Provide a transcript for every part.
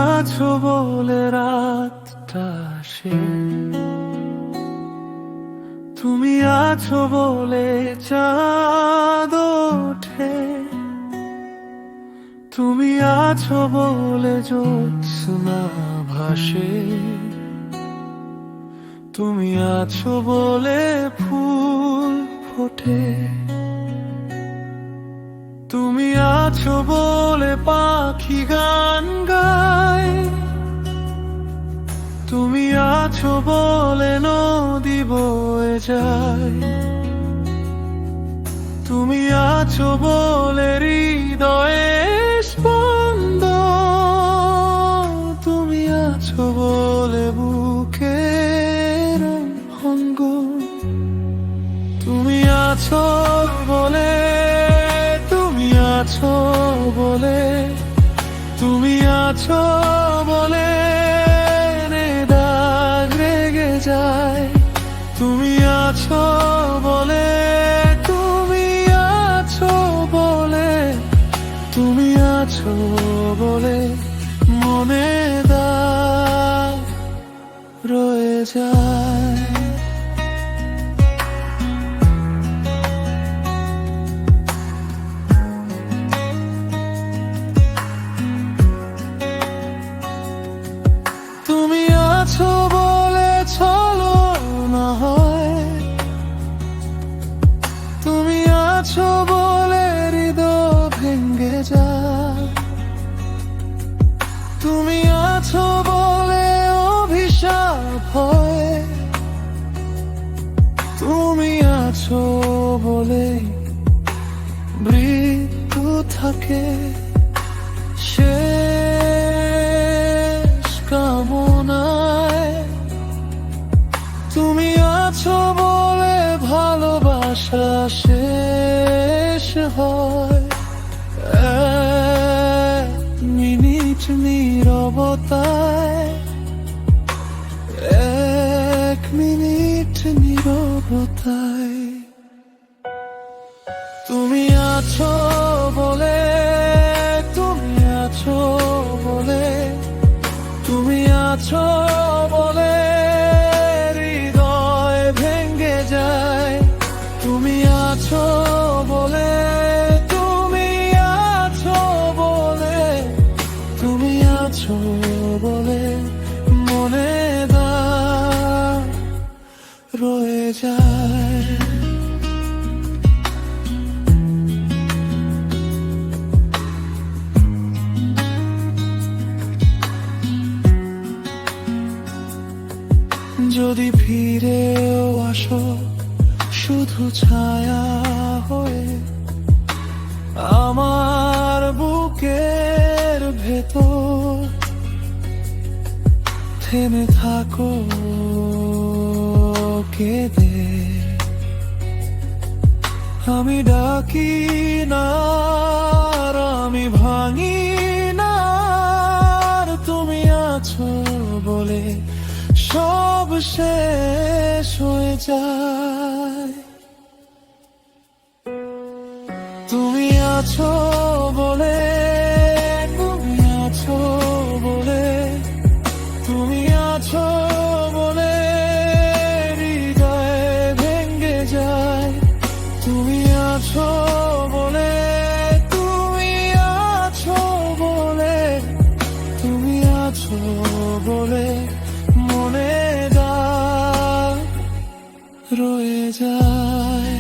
আছো বলে রাতটা আসে, তুমি আছো বলে চাঁদ ওঠে, তুমি আছো বলে জ্যোৎস্না ভাসে, তুমি আছো বলে ফুল ফোটে, তুমি আছো বলে পাখি গান গায়, তুমি আছো বলে নদী বয়ে যায়, তুমি আছো বলে হৃদয়ে স্পন্দন, তুমি আছো বলে বুকের অঙ্গন, তুমি আছো বলে, তুমি আছো বলে, তুমি আছো বলে দাগ রেগে যায়, তুমি আছো বলে, তুমি আছো বলে, তুমি আছো বলে মনে দাগ রয়ে যায়। তুমি আছো বলে চলো না হয়, তুমি আছো বলে হৃদয় ভেঙে যায়, তুমি আছো বলে অভিশাপ হয়, তুমি আছো বলে মৃত্যু থাকে শেষ কামনায়, তুমি আছো বলে ভালোবাসা শেষ হয় এক মিনিট নীরবতায়, এক মিনিট নীরবতায়, তুমি আছো বলে, তুমি আছো বলে, তুমি আছো বলে হৃদয় ভেঙে যায়, তুমি আছো বলে, তুমি আছো বলে, তুমি আছো বলে মনে দাগ রয়ে যায়। যদি ফিরেও আসো শুধু ছায়া হয়ে, আমার বুকের ভেতর থেমে থাকো কেঁদে, আমি ডাকি না আর আমি ভাঙি না, আর তুমি আছো বলে সব শেষ হয়ে যায়, তুমি আছো বলে, তুমি আছো বলে, তুমি আছো বলে হৃদয় ভেঙে যায়, তুমি আছো বলে, তুমি আছো বলে, তুমি আছো বলে মনে দাগ রয়ে যায়।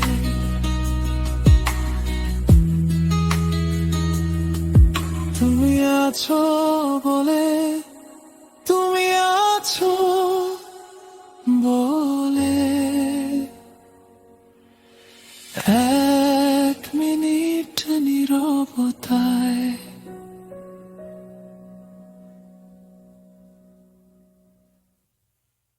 তুমি আছো বলে, তুমি আছো বলে এক মিনিট নীরবতা।